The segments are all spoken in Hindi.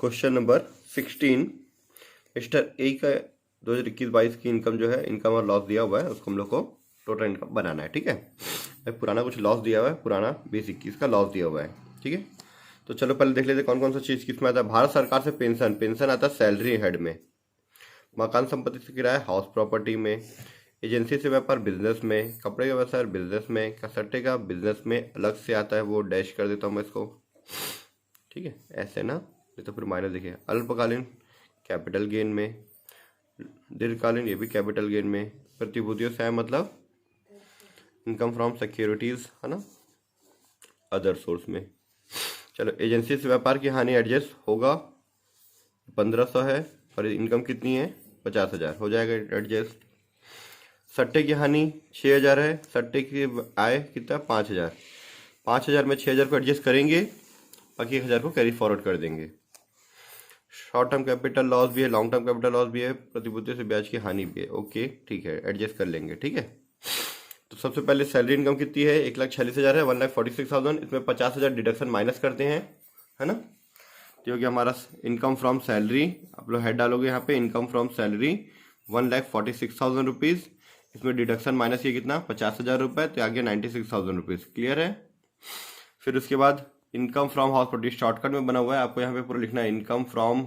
क्वेश्चन नंबर 16 मिस्टर ए का 2021-22 की इनकम जो है, इनकम और लॉस दिया हुआ है, उसको हम लोग को टोटल इनकम बनाना है। ठीक है, पुराना कुछ लॉस दिया हुआ है, पुराना 2021 का लॉस दिया हुआ है। ठीक है, तो चलो पहले देख लेते हैं कौन कौन सा चीज़ किस में आता है। भारत सरकार से पेंशन, पेंशन आता है सैलरी हेड में। मकान संपत्ति से किराया हाउस प्रॉपर्टी में। एजेंसी से व्यापार बिजनेस में। कपड़े का व्यवसाय बिजनेस में। कसट्टे का बिजनेस में अलग से आता है, वो डैश कर देता हूँ मैं इसको। ठीक है, ऐसे ना, ये तो फिर माइनस देखिए। अल्पकालीन कैपिटल गेन में, दीर्घकालीन ये भी कैपिटल गेन में। प्रतिभूतियों से मतलब इनकम फ्रॉम सिक्योरिटीज है ना, अदर सोर्स में। चलो, एजेंसी से व्यापार की हानि एडजस्ट होगा, 1500 है और इनकम कितनी है 50,000, हो जाएगा एडजस्ट। सट्टे की हानि 6000 है, सट्टे की आय कितना 5000, 5000 में 6000 को एडजस्ट करेंगे, बाकी 1000 को कैरी फॉरवर्ड कर देंगे। शॉर्ट टर्म कैपिटल लॉस भी है, लॉन्ग टर्म कैपिटल लॉस भी है, प्रतिभूतियों से ब्याज की हानि भी है। ओके ठीक है, एडजस्ट कर लेंगे। ठीक है, तो सबसे पहले सैलरी इनकम कितनी है, 1,46,000 है, 1,46,000। इसमें 50,000 डिडक्शन माइनस करते हैं, है ना। तो हो गया हमारा इनकम फ्रॉम सैलरी, आप लोग हेड डालोगे यहाँ पे, इनकम फ्रॉम सैलरी 1,46,000 रुपीज़। इसमें डिडक्शन माइनस ये कितना 50,000 रुपये, तो आगे 96,000 रुपीज़। क्लियर है। फिर उसके बाद income from house property, shortcut में बना हुआ है, आपको यहाँ पे पूरा लिखना है। Income from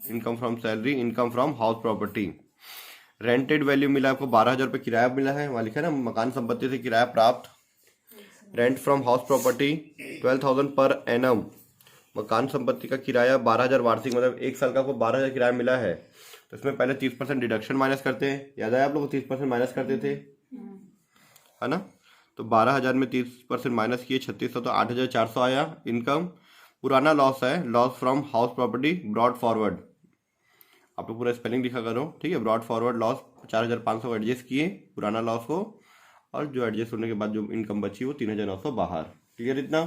income from salary, income from house property. Rented value मिला आपको 12,000 रुपये किराया मिला है, वहाँ लिखा है ना, मकान संपत्ति से किराया प्राप्त। Rent from house property 12,000 per annum, मकान संपत्ति का किराया 12,000 वार्षिक, मतलब एक साल का आपको 12,000 किराया मिला है। तो इसमें पहले 30% डिडक्शन माइनस करते हैं, याद है आप लोग 30% माइनस करते थे, है ना। तो 12,000 में 30% माइनस किए 3600, तो 8,400 आया इनकम। पुराना लॉस है, loss from house property brought forward, आप लोग पूरा स्पेलिंग लिखा करो। ठीक है, ब्रॉड फॉरवर्ड लॉस 4,500 एडजस्ट किए पुराना लॉस को, और जो एडजस्ट होने के बाद जो इनकम बची वो 3,900 बाहर। क्लियर इतना।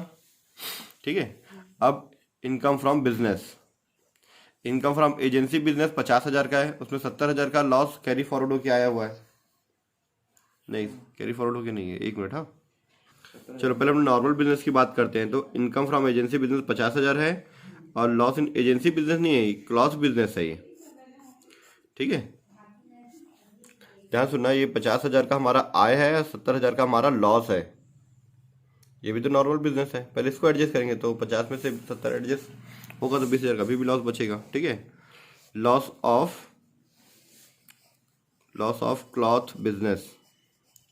ठीक है, अब income from business, income from agency business 50,000 का है, उसमें 70,000 का लॉस कैरी फॉरवर्ड होकर आया हुआ है। नहीं, कैरी फॉरवर्ड होकर नहीं है, एक मिनट। हाँ, चलो पहले हम नॉर्मल बिजनेस की बात करते हैं। तो इनकम फ्रॉम एजेंसी बिजनेस 50,000 है, और लॉस इन एजेंसी बिजनेस नहीं है, क्लॉस बिजनेस है ये। ठीक है, ध्यान सुनना, ये 50,000 का हमारा आय है और 70,000 का हमारा लॉस है। ये भी तो नॉर्मल बिजनेस है, पहले इसको एडजस्ट करेंगे, तो 50 में से 70 एडजस्ट होगा तो 20,000 का भी लॉस बचेगा। ठीक है, लॉस ऑफ क्लॉथ बिजनेस,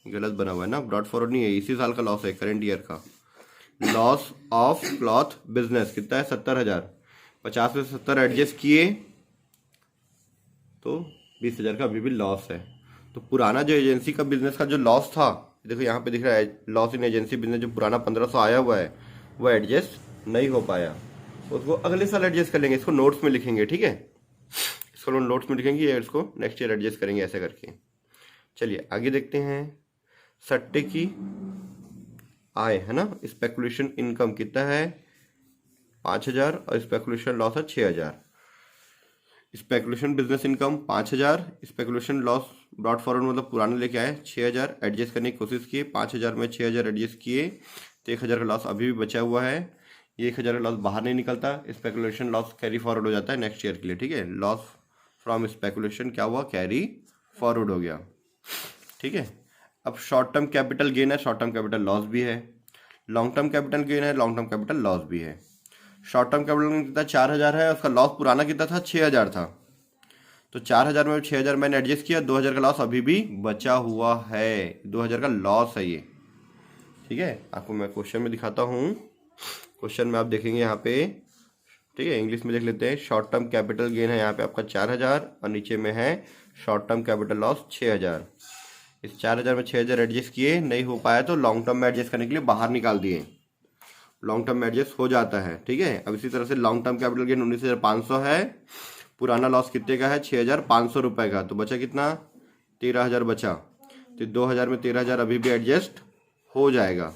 गलत बना हुआ है ना, ब्रॉड फॉरवर्ड नहीं है, इसी साल का लॉस है, करेंट ईयर का। लॉस ऑफ क्लॉथ बिजनेस कितना है 70,000, 50 में से 70 एडजस्ट किए तो 20,000 का अभी भी लॉस है। तो पुराना जो एजेंसी का बिजनेस का जो लॉस था, देखो यहाँ पे दिख रहा है, लॉस इन एजेंसी बिजनेस जो पुराना 1,500 आया हुआ है, वो एडजस्ट नहीं हो पाया, उसको अगले साल एडजस्ट कर लेंगे। इसको नोट्स में लिखेंगे। ठीक है, इसको नोट्स में लिखेंगे, इसको नेक्स्ट ईयर एडजस्ट करेंगे ऐसे करके। चलिए आगे देखते हैं। सट्टे की आय है ना, स्पेकुलेशन इनकम कितना है 5,000, और स्पेकुलेशन लॉस है 6,000। Speculation business income 5,000, speculation loss brought forward मतलब पुराने लेके आए 6,000, एडजस्ट करने की कोशिश किए, 5,000 में 6,000 एडजस्ट किए, तो 1,000 का लॉस अभी भी बचा हुआ है। ये 1,000 का लॉस बाहर नहीं निकलता, स्पेकुलेशन लॉस कैरी फॉरवर्ड हो जाता है नेक्स्ट ईयर के लिए। ठीक है, लॉस फ्रॉम स्पेकुलेशन क्या हुआ, कैरी फॉरवर्ड हो गया। ठीक है, अब शॉर्ट टर्म कैपिटल गेन है, शॉर्ट टर्म कैपिटल लॉस भी है। लॉन्ग टर्म कैपिटल गेन है, लॉन्ग टर्म कैपिटल लॉस भी है। शॉर्ट टर्म कैपिटल गेन कितना 4,000 है, उसका लॉस पुराना कितना था 6,000 था, तो 4,000 में 6,000 मैंने एडजस्ट किया, 2,000 का लॉस अभी भी बचा हुआ है, 2,000 का लॉस है ये। ठीक है, आपको मैं क्वेश्चन में दिखाता हूँ, क्वेश्चन में आप देखेंगे यहाँ पे। ठीक है, इंग्लिश में देख लेते हैं। शॉर्ट टर्म कैपिटल गेन है यहाँ पे आपका 4,000, और नीचे में है शॉर्ट टर्म कैपिटल लॉस 6,000। इस 4,000 में 6,000 एडजस्ट किए, नहीं हो पाया तो लॉन्ग टर्म में एडजस्ट करने के लिए बाहर निकाल दिए, लॉन्ग टर्म में एडजस्ट हो जाता है। ठीक है, अब इसी तरह से लॉन्ग टर्म कैपिटल गेन 19,500 है, पुराना लॉस कितने का है 6,500 रुपये का, तो बचा कितना 13,000 बचा, तो 2,000 में 13,000 अभी भी एडजस्ट हो जाएगा।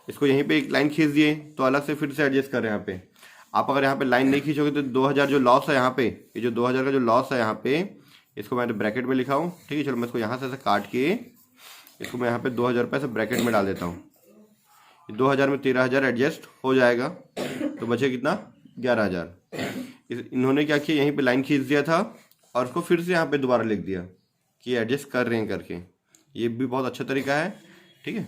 इसको यहीं पे एक लाइन खींच दिए, तो अलग से फिर से एडजस्ट करें यहाँ पे। आप अगर यहाँ पे लाइन नहीं खींचोगे तो 2,000 जो लॉस है यहाँ पे, ये जो 2,000 का जो लॉस है यहाँ पे, इसको मैंने ब्रैकेट में लिखा हूँ। ठीक है, चलो मैं इसको यहाँ से ऐसे काट के इसको मैं यहाँ पे 2,000 रुपये से ब्रैकेट में डाल देता हूँ। 2,000 में 13,000 एडजस्ट हो जाएगा, तो बचे कितना 11,000। इन्होंने क्या किया, यहीं पे लाइन खींच दिया था और उसको फिर से यहाँ पे दोबारा लिख दिया कि एडजस्ट कर रहे हैं करके। ये भी बहुत अच्छा तरीका है, ठीक है।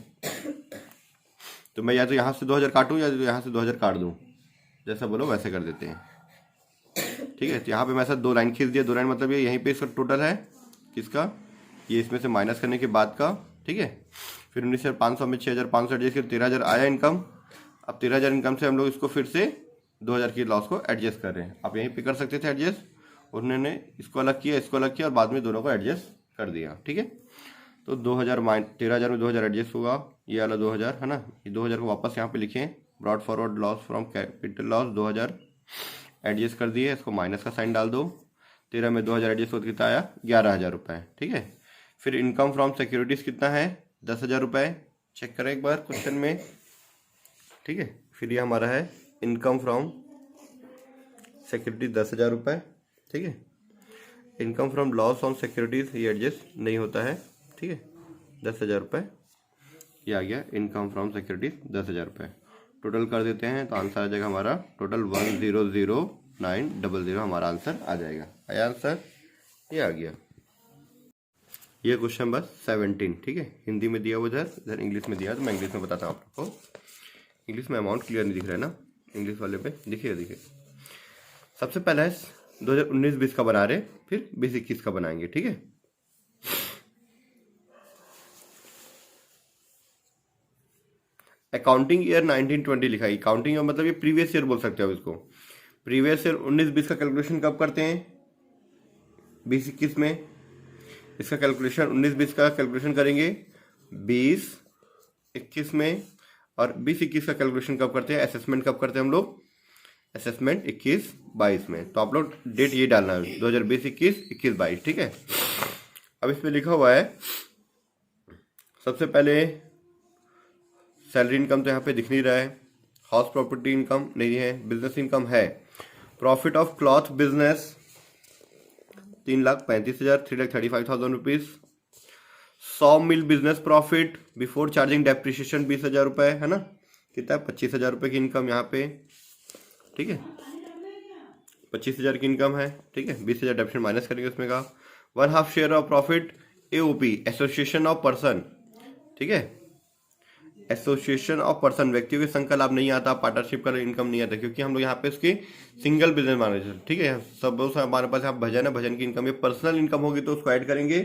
तो मैं या तो यहाँ से 2000 काटूँ या तो यहाँ से 2000 काट दूँ, जैसा बोलो वैसे कर देते हैं, ठीक है। तो यहाँ पे मैं ऐसा 2 लाइन खींच दिया, 2 लाइन मतलब ये यहीं पे इसका टोटल है किसका, ये इसमें से माइनस करने के बाद का, ठीक है। फिर 19,500 में 6,500 एडजस्ट किया, 13,000 आया इनकम। अब 13,000 इनकम से हम लोग इसको फिर से 2,000 की लॉस को एडजस्ट कर रहे हैं। आप यहीं पे कर सकते थे एडजस्ट, उन्होंने इसको अलग किया, इसको अलग किया और बाद में दोनों को एडजस्ट कर दिया, ठीक है। तो 13,000 में 2,000 एडजस्ट होगा, ये वाला 2,000 है ना, ये 2,000 को वापस यहाँ पे लिखें, brought forward loss from capital loss 2,000 adjust कर दिए, इसको माइनस का साइन डाल दो। 13 में 2,000 एडजस्ट होकर कितना आया, 11,000 रुपये, ठीक है। फिर इनकम फ्रॉम सिक्योरिटीज़ कितना है, 10,000 रुपये, चेक करें एक बार क्वेश्चन में, ठीक है। फिर ये हमारा है इनकम फ्रॉम सिक्योरिटीज 10,000 रुपये, ठीक है। Income from loss on securities ये एडजस्ट नहीं होता है, ठीक है। 10,000 रुपये ये आ गया इनकम फ्रॉम सिक्योरिटीज 10,000 रुपये। टोटल कर देते हैं तो आंसर आ जाएगा हमारा टोटल 100,900 हमारा आंसर आ जाएगा। आया आंसर, ये आ गया। ये क्वेश्चन बस 17, ठीक है। हिंदी में दिया उधर, इधर इंग्लिश में दिया, तो मैं इंग्लिश में बताता हूँ आपको। इंग्लिश में अमाउंट क्लियर नहीं दिख रहा है ना, इंग्लिश वाले पे देखिए। सबसे पहला है 2019-20 का बना रहे, फिर 2021 का बनाएंगे, ठीक है। अकाउंटिंग ईयर 1920 लिखा है, अकाउंटिंग ईयर मतलब ये प्रीवियस ईयर बोल सकते हो इसको। प्रीवियस ईयर 19-20 का कैलकुलेशन कब करते हैं, 20-21 में। इसका कैलकुलेशन 19-20 का कैलकुलेशन करेंगे 20-21 में, और 20-21 का कैलकुलेशन कब करते हैं, असेसमेंट कब करते हैं हम लोग, असेसमेंट 21-22 में। तो आप लोग डेट ये डालना है 2020-21, 21-22, ठीक है। अब इसमें लिखा हुआ है सबसे पहले सैलरी इनकम तो यहाँ पे दिख नहीं रहा है, हाउस प्रॉपर्टी इनकम नहीं है, बिजनेस इनकम है। Profit of cloth business 3,35,000, 3,35,000 rupees. Saw mill business profit before charging depreciation 20,000 रुपये, है ना, कितना है 25,000 रुपये की इनकम यहाँ पे, ठीक है। 25,000 की इनकम है, ठीक है। 20,000 डेप्रिसिएशन माइनस करेंगे उसमें का। 1/2 share of profit AOP, association of person, ठीक है। एसोसिएशन ऑफ पर्सन, व्यक्तियों के संघ का लाभ नहीं आता, पार्टनरशिप का इनकम नहीं आता, क्योंकि हम लोग यहाँ पे उसकी सिंगल बिजनेस मैनेजर, ठीक है। सब हमारे पास यहाँ भजन है, भजन की इनकम, ये पर्सनल इनकम होगी तो उसको ऐड करेंगे।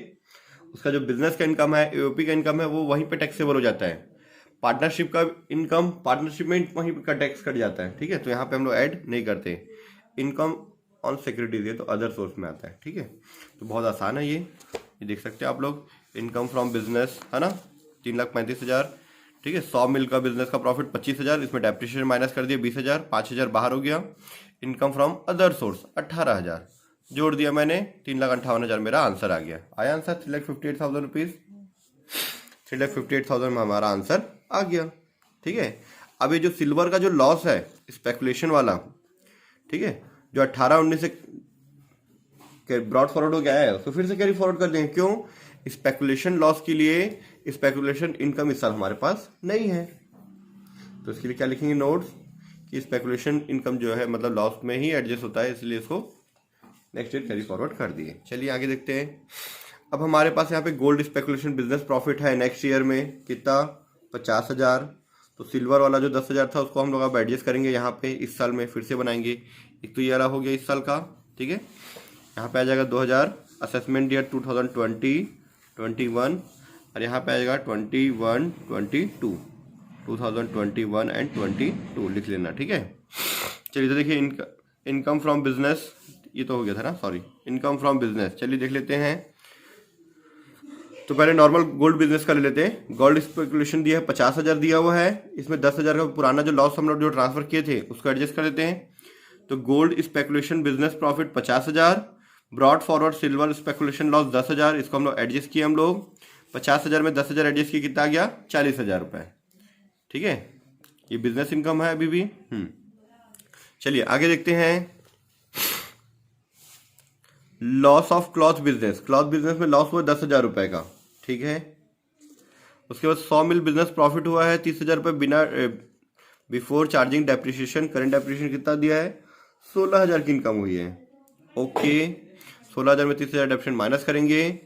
उसका जो बिजनेस का इनकम है, एओपी का इनकम है, वो वहीं पे टैक्सेबल हो जाता है। पार्टनरशिप का इनकम, पार्टनरशिप में वहीं का टैक्स कट जाता है, ठीक है। तो यहाँ पे हम लोग ऐड नहीं करते। इनकम ऑन सिक्योरिटीज है तो अदर सोर्स में आता है, ठीक है। तो बहुत आसान है ये देख सकते हैं आप लोग। इनकम फ्रॉम बिजनेस है ना 3,35,000, ठीक है। 100 मिल का बिजनेस का प्रॉफिट 25,000, इसमें डेप्रिसिएशन माइनस कर दिया 20,000, 5,000 बाहर हो गया। इनकम फ्रॉम अदर सोर्स 18,000 जोड़ दिया मैंने, 3,58,000 मेरा आंसर आ गया। आया आंसर 3,58,000 रुपीज, 3,58,000 में हमारा आंसर आ गया, ठीक है। अब ये जो सिल्वर का जो लॉस है स्पेकुलेशन वाला, ठीक है, जो 18-19 से ब्रॉड फॉरवर्ड हो गया है उसको फिर से कैरी फॉरवर्ड कर देंगे, क्यों, स्पेकुलेशन लॉस के लिए स्पेकुलेशन इनकम इस साल हमारे पास नहीं है, तो इसके लिए क्या लिखेंगे नोट्स कि स्पेकुलेशन इनकम जो है मतलब लॉस में ही एडजस्ट होता है, इसलिए इसको नेक्स्ट ईयर कैरी फॉरवर्ड कर दिए। चलिए आगे देखते हैं। अब हमारे पास यहाँ पे गोल्ड स्पेकुलेशन बिजनेस प्रॉफिट है नेक्स्ट ईयर में कितना, 50,000। तो सिल्वर वाला जो 10,000 था उसको हम लोग अब एडजस्ट करेंगे यहाँ पे, इस साल में फिर से बनाएंगे। एक तो ये वाला हो गया इस साल का, ठीक है। यहाँ पे आ जाएगा 2,000 असेसमेंट ईयर 2020-21, और यहाँ पे आ जाएगा 21-22, 2021 एंड 22 लिख लेना, ठीक है। चलिए तो देखिए इनकम फ्रॉम बिजनेस, ये तो हो गया था ना, सॉरी, इनकम फ्रॉम बिजनेस। चलिए देख लेते हैं। तो पहले नॉर्मल गोल्ड बिजनेस का ले लेते हैं। गोल्ड स्पेकुलेशन दिया है 50,000 दिया हुआ है, इसमें 10,000 का पुराना जो लॉस हम लोग जो ट्रांसफर किए थे उसको एडजस्ट कर देते हैं। तो gold speculation business profit 50,000, brought forward silver speculation loss 10,000, इसको हम लोग एडजस्ट किए। हम लोग 50,000 में 10,000 एडजस्ट किए, कितना आ गया 40,000 रुपये, ठीक है। ये बिजनेस इनकम है अभी भी। चलिए आगे देखते हैं। Loss of cloth business, cloth business में लॉस हुआ 10,000 रुपये का, ठीक है। उसके बाद 100 मिल बिजनेस प्रॉफिट हुआ है 30,000 रुपये बिना before charging depreciation. Current depreciation कितना दिया है 16,000 की इनकम हुई है। ओके, 16,000 में 30,000 डेप्रिसिएशन माइनस करेंगे।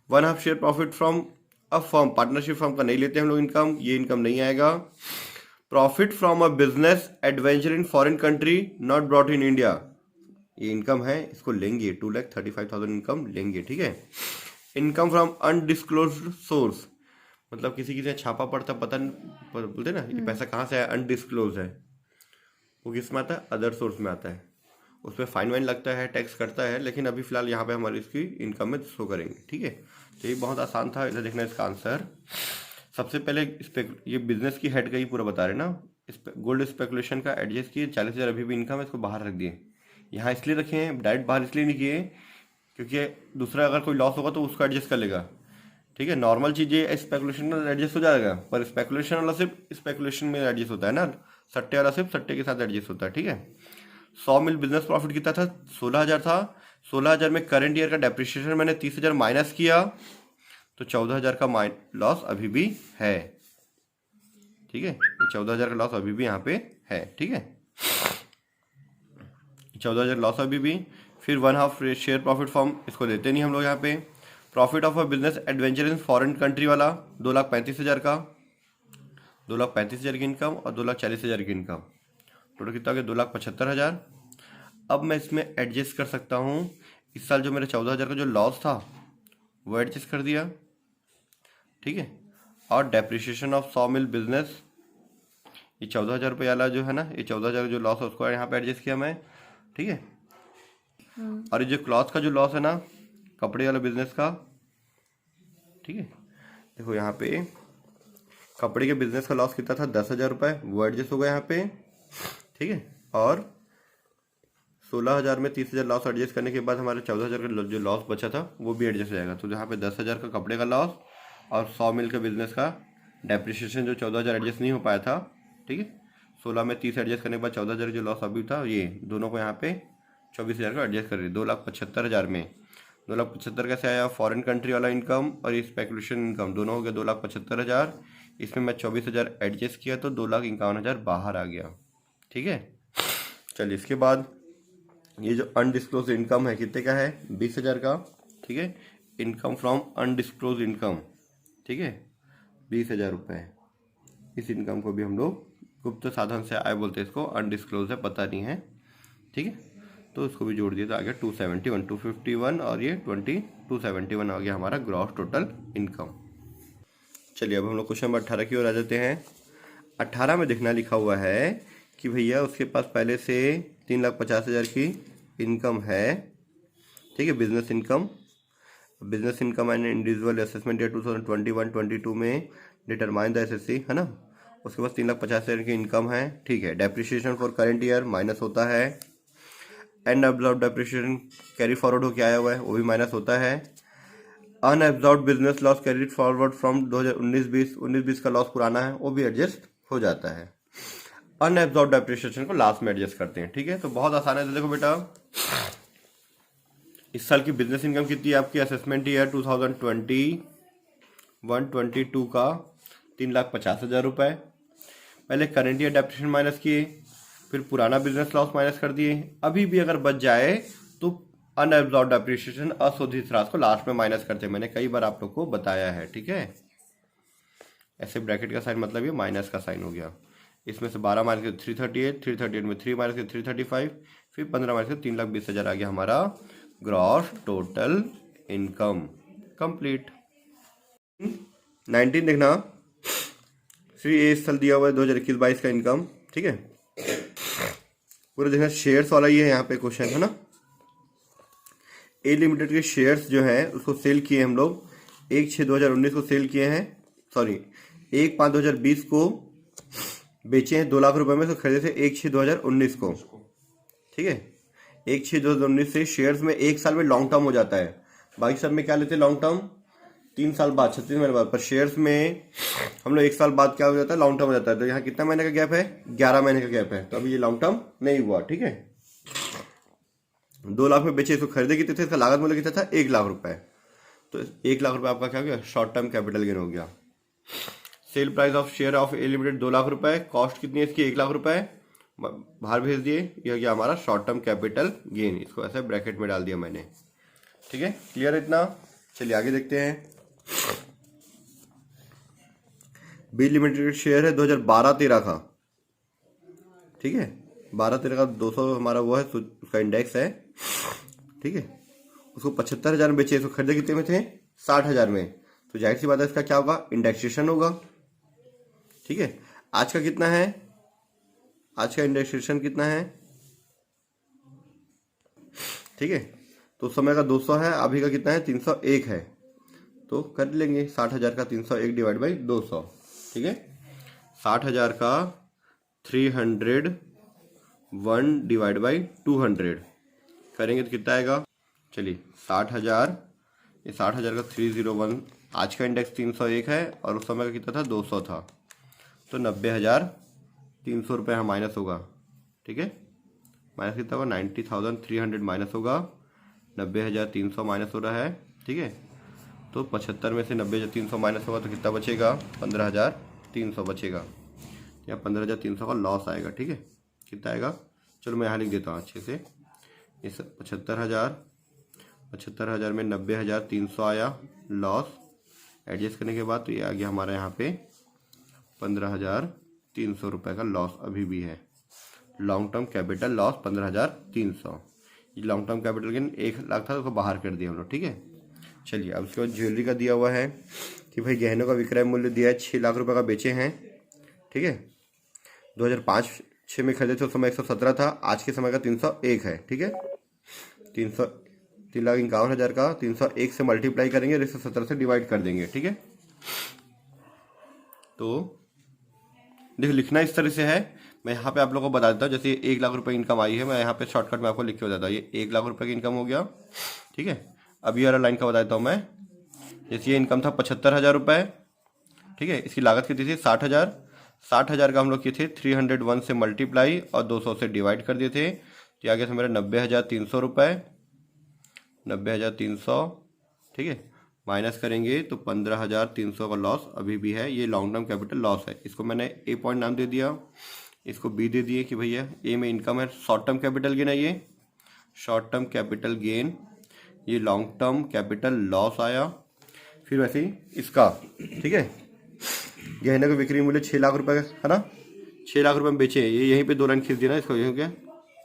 1/2 share profit from a firm, partnership firm का नहीं लेते हम लोग इनकम, ये इनकम नहीं आएगा। Profit from a business adventure in foreign country not brought in India, ये इनकम है, इसको लेंगे। 2,35,000 इनकम लेंगे, ठीक है। इनकम फ्रॉम अनडिस्क्लोज्ड सोर्स, मतलब किसी से छापा पड़ता पता बोलते ना, ये पैसा कहाँ से आया, अनडिस्क्लोज है, वो किस में आता है, अदर सोर्स में आता है, उसमें फाइन वाइन लगता है, टैक्स करता है, लेकिन अभी फिलहाल यहाँ पे हमारी इसकी इनकम में शो करेंगे, ठीक है। तो ये बहुत आसान था, इधर देखना इसका आंसर। सबसे पहले ये बिजनेस की हेड का ही पूरा बता रहे ना, गोल्ड स्पेकुलेशन का एडजस्ट किए, 40,000 अभी भी इनकम है, इसको बाहर रख दिए। यहाँ इसलिए रखे हैं, डायरेक्ट बाहर इसलिए नहीं किए क्योंकि दूसरा अगर कोई लॉस होगा तो उसको एडजस्ट कर लेगा, ठीक है। नॉर्मल चीज़ें स्पेकुलेशन में एडजस्ट हो जाएगा, पर स्पेकुलेशन वाला सिर्फ स्पेकुलेशन में एडजस्ट होता है ना, सट्टे वाला सिर्फ सट्टे के साथ एडजस्ट होता है, ठीक है। 100 मिल बिजनेस प्रॉफिट कितना था, 16,000 था। 16,000 में करंट ईयर का डेप्रिसिएशन मैंने 30,000 माइनस किया, तो 14,000 का लॉस अभी भी है, ठीक है। 14,000 का लॉस अभी भी यहाँ पे है, ठीक है। 14,000 लॉस अभी भी। फिर 1/2 शेयर प्रॉफिट फॉर्म, इसको देते नहीं हम लोग यहाँ पे। Profit of a business adventure in foreign country वाला 2,35,000 का, 2,35,000 की इनकम और 2,40,000 की इनकम, टोटल कितना हो गया, 2,75,000। अब मैं इसमें एडजस्ट कर सकता हूँ, इस साल जो मेरा 14,000 का जो लॉस था वो एडजस्ट कर दिया, ठीक है। और डेप्रिसिएशन ऑफ 100 मिल बिजनेस, ये 14,000 रुपये वाला जो है ना, ये 14,000 जो लॉस है उसको यहाँ पे एडजस्ट किया मैं, ठीक है। और ये जो क्लॉथ का जो लॉस है ना, कपड़े वाला बिजनेस का, ठीक है, देखो यहाँ पे कपड़े के बिजनेस का लॉस कितना था, 10,000 रुपये, वो एडजस्ट हो गया यहाँ पे, ठीक है। और 16,000 में 30,000 लॉस एडजस्ट करने के बाद हमारे 14,000 का जो लॉस बचा था वो भी एडजस्ट हो जाएगा। तो यहाँ पे 10,000 का कपड़े का लॉस और 100 मिल का बिजनेस का डेप्रिसिएशन जो 14,000 एडजस्ट नहीं हो पाया था, ठीक है। 16 में 30 एडजस्ट करने के बाद 14,000 जो लॉस अभी था, ये दोनों को यहाँ पे 24,000 का एडजस्ट कर रही है। 2,75,000 में 2,75,000 कैसे आया, फॉरेन कंट्री वाला इनकम और ये स्पेकुलेशन इनकम दोनों हो गया 2,75,000। इसमें मैं 24,000 एडजस्ट किया तो 2,51,000 बाहर आ गया, ठीक है। चलिए इसके बाद ये जो अनडिस्क्लोज इनकम है कितने का है, 20,000 का, ठीक है। इनकम फ्रॉम अनडिस्क्लोज इनकम, ठीक है, 20,000 रुपये। इस इनकम को भी हम लोग गुप्त साधन से आए बोलते हैं, इसको अनडिस्क्लोज है, पता नहीं है, ठीक है। तो इसको भी जोड़ दिया तो आ गया 271, 251 और ये 271 आ गया हमारा ग्रॉस टोटल इनकम। चलिए अब हम लोग क्वेश्चन नंबर 18 की ओर आ जाते हैं। 18 में देखना लिखा हुआ है कि भैया उसके पास पहले से 3,50,000 की इनकम है, ठीक है, business income. Business income and individual assessment year 2021-22 में डिटरमाइन द एसएससी, है ना। उसके पास 3,50,000 की इनकम है, ठीक है। Depreciation for current year minus होता है, अनअब्जॉर्ब डेप्रिसिएशन कैरी फॉरवर्ड होकर आया हुआ है, वो भी माइनस होता है। Unabsorbed business loss carried forward from 2019-20, 19-20 का लॉस पुराना है, वो भी एडजस्ट हो जाता है। अनएब्जॉर्ब डेप्रिसिएशन को लास्ट में एडजस्ट करते हैं, ठीक है। तो बहुत आसान है। तो देखो बेटा, इस साल की बिजनेस इनकम कितनी है आपकी, असेसमेंट ईयर 2021-22 का 3,50,000 रुपये। पहले करंट ईयर डेप्रिसिएशन माइनस किए, फिर पुराना बिजनेस लॉस माइनस कर दिए। अभी भी अगर बच जाए तो अनएब्जॉर्ब डेप्रिसिएशन अशोधित राशि को लास्ट में माइनस करते हैं, मैंने कई बार आप लोग को बताया है, ठीक है। ऐसे ब्रैकेट का साइन मतलब ये माइनस का साइन हो गया। इसमें से 12 माइनस के 338, 338 में 3 माइनस के 335, फिर 15 माइनस के 3,20,000 आ गया हमारा ग्रॉस टोटल इनकम कंप्लीट। 19 देखना, श्री ए साल दिया हुआ है 2021-22 का इनकम, ठीक है। पूरा देखना शेयर्स वाला ये है, यहाँ पे क्वेश्चन है ना। ए लिमिटेड के शेयर्स जो है उसको सेल किए हम लोग 1/6/2019 को सेल किए हैं, सॉरी 1/5/2020 को बेचे हैं 2 लाख रुपए में, तो खरीदे थे 1/6/2019 को, ठीक है। 1/6/2019 से शेयर्स में 1 साल में लॉन्ग टर्म हो जाता है, बाकी सब में क्या लेते हैं लॉन्ग टर्म 3 साल बाद, 36 महीने बाद। पर शेयर्स में हम लोग 1 साल बाद क्या हो जाता है, लॉन्ग टर्म हो जाता है। तो यहाँ कितना महीने का गैप है, 11 महीने का गैप है, तो अभी ये लॉन्ग टर्म नहीं हुआ, ठीक है। 2 लाख में बेचे, इसको खरीदे कितने थे, इसका लागत मूल्य कितना था 1 लाख रुपए, तो 1 लाख रुपए आपका क्या हो गया, शॉर्ट टर्म कैपिटल गेन हो गया। Sale price of share of A limited 2 lakh रुपए, कॉस्ट कितनी है इसकी 1 लाख रुपए, बाहर भेज दिए, ये हो गया हमारा शॉर्ट टर्म कैपिटल गेन, इसको ऐसे ब्रैकेट में डाल दिया मैंने। ठीक है, क्लियर है इतना? चलिए आगे देखते हैं। बी लिमिटेड का शेयर है 2012-13 का, ठीक है, 12-13 का 200 हमारा वो है, उसका इंडेक्स है, ठीक है। उसको 75,000 में बेचे, इसको खरीदे कितने में थे? 60,000 में। तो जाहिर सी बात है इसका क्या होगा? इंडेक्सेशन होगा, ठीक है। आज का कितना है? आज का इंडेक्सेशन कितना है? ठीक है, तो उस समय का 200 है, अभी का कितना है? 301 है। तो कर लेंगे 60,000 का 301 डिवाइड बाई 200, ठीक है। 60,000 का 301 डिवाइड बाई 200 करेंगे तो कितना आएगा? चलिए 60,000, ये 60,000 का 301, आज का इंडेक्स 301 है और उस समय का कितना था? 200 था, तो 90,300 रुपये यहाँ माइनस होगा, ठीक है। माइनस कितना होगा? 90,300 माइनस होगा, 90,300 माइनस हो रहा है, ठीक है। तो 75 में से 90,300 माइनस होगा तो कितना बचेगा? 15,300 बचेगा। या 15,300 का लॉस आएगा, ठीक है। कितना आएगा? चलो मैं यहाँ लिख देता हूँ अच्छे से। इस 75,000 में 90,300 आया लॉस, एडजस्ट करने के बाद तो ये आ गया हमारा यहाँ पे 15,300 रुपये का लॉस अभी भी है। Long term capital loss 15,300। ये long term capital gain 1 lakh था, उसको बाहर कर दिया हम लोग, ठीक है। चलिए अब उसके बाद ज्वेलरी का दिया हुआ है कि भाई गहनों का विक्रय मूल्य दिया है 6 लाख रुपए का बेचे हैं, ठीक है। 2005-06 में खरीदे थे, उस समय 117 था, आज के समय का 301 है, ठीक है। 3,51,000 का 301 से मल्टीप्लाई करेंगे और 117 से डिवाइड कर देंगे, ठीक है। तो देखो लिखना इस तरह से है, मैं यहाँ पे आप लोगों को बता देता हूँ। जैसे 1 लाख रुपए इनकम आई है, मैं यहाँ पे शॉर्टकट में आपको लिख के बताता हूँ। ये 1 लाख रुपए की इनकम हो गया, ठीक है। अब ये वाला लाइन का बता देता हूँ मैं। जैसे ये इनकम था 75,000 रुपये, ठीक है। इसकी लागत कितनी थी? 60,000। 60,000 का हम लोग किए थे 301 से मल्टीप्लाई और 200 से डिवाइड कर दिए थे, तो आ गया था मेरा 90,300 रुपये। 90,300, ठीक है। माइनस करेंगे तो 15,300 का लॉस अभी भी है। ये लॉन्ग टर्म कैपिटल लॉस है, इसको मैंने ए पॉइंट नाम दे दिया, इसको बी दे दिए कि भैया ए में इनकम है, शॉर्ट टर्म कैपिटल गेन है, ये शॉर्ट टर्म कैपिटल गेन, ये लॉन्ग टर्म कैपिटल लॉस आया। फिर वैसे ही इसका, ठीक है, गहने का बिक्री मूल्य 6 लाख रुपए है ना, 6 लाख रुपए में बेचे, ये यहीं पे 2 लाइन खींच दिया ना इसको, यहीं क्या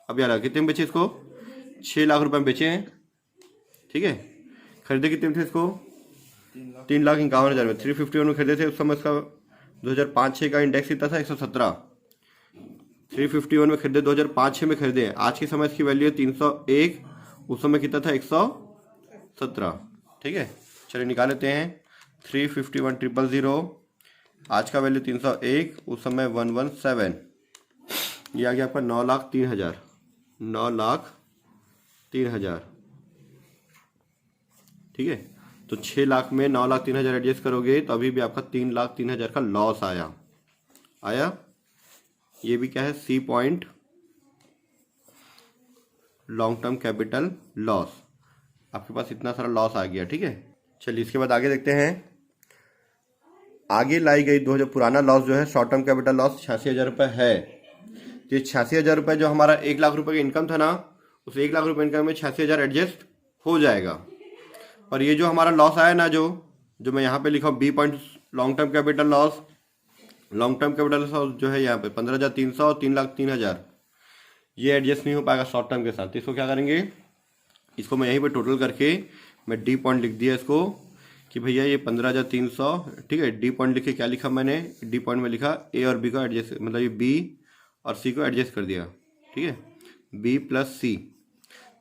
अब यार कितने में बेचे इसको? 6 लाख रुपए में बेचे हैं, ठीक है। खरीदे कितने में थे इसको? 3,51,000 में, 351 में खरीदे थे। उस समय इसका 2005-06 का इंडेक्स कितना था? 117। 351 में खरीदे, 2005-06 में खरीदे, आज के समय इसकी वैल्यू है 301, उस समय कितना था? 117, ठीक है। चलिए निकाल लेते हैं। 351,000, आज का वैल्यू 301, उस समय 117, ये आ गया आपका 9,03,000, 9,03,000, ठीक है। तो 6 लाख में 9,03,000 एडजस्ट करोगे तो अभी भी आपका 3,03,000 का लॉस आया। ये भी क्या है? C point, long term capital loss. आपके पास इतना सारा लॉस आ गया, ठीक है। चलिए इसके बाद आगे देखते हैं। आगे लाई गई 2000 पुराना लॉस जो है, शॉर्ट टर्म कैपिटल लॉस 86,000 रुपये है। तो 86,000 रुपये जो हमारा 1 लाख रुपये का इनकम था ना, उस 1 लाख रुपये इनकम में 86,000 एडजस्ट हो जाएगा। और ये जो हमारा लॉस आया ना, जो मैं यहाँ पे लिखा हूँ B point long term capital loss, long term capital loss जो है यहाँ पे 15,300 और 3,03,000, ये एडजस्ट नहीं हो पाएगा शॉर्ट टर्म के साथ। तो इसको क्या करेंगे? इसको मैं यहीं पे टोटल करके मैं डी पॉइंट लिख दिया इसको कि भैया ये 15,300, ठीक है। डी पॉइंट लिखे, क्या लिखा मैंने? डी पॉइंट में लिखा ए और बी को एडजस्ट, मतलब ये बी और सी को एडजस्ट कर दिया, ठीक है। बी प्लस सी,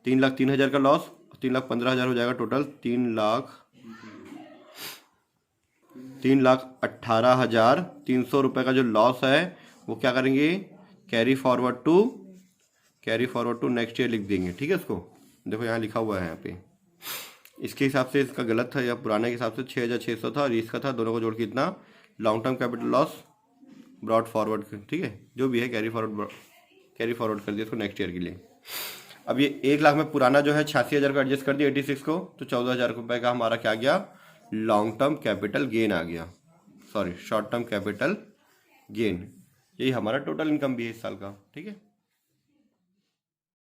3,03,000 का लॉस, 3,15,000 हो जाएगा टोटल। 3,18,300 रुपये का जो लॉस है वो क्या करेंगे? Carry forward to next year लिख देंगे, ठीक है। इसको देखो यहाँ लिखा हुआ है यहाँ पे, इसके हिसाब से इसका गलत था, या पुराने के हिसाब से 6,600 था और इसका था, दोनों को जोड़ के इतना long term capital loss brought forward, ठीक है। जो भी है कैरी फॉरवर्ड कर दिया इसको नेक्स्ट ईयर के लिए। अब ये 1 लाख में पुराना जो है 86,000 को एडजस्ट कर दिया 86 को, तो 14,000 रुपये का हमारा क्या गया? लॉन्ग टर्म कैपिटल गेन आ गया, sorry short term capital gain. यही हमारा टोटल इनकम भी है इस साल का, ठीक है।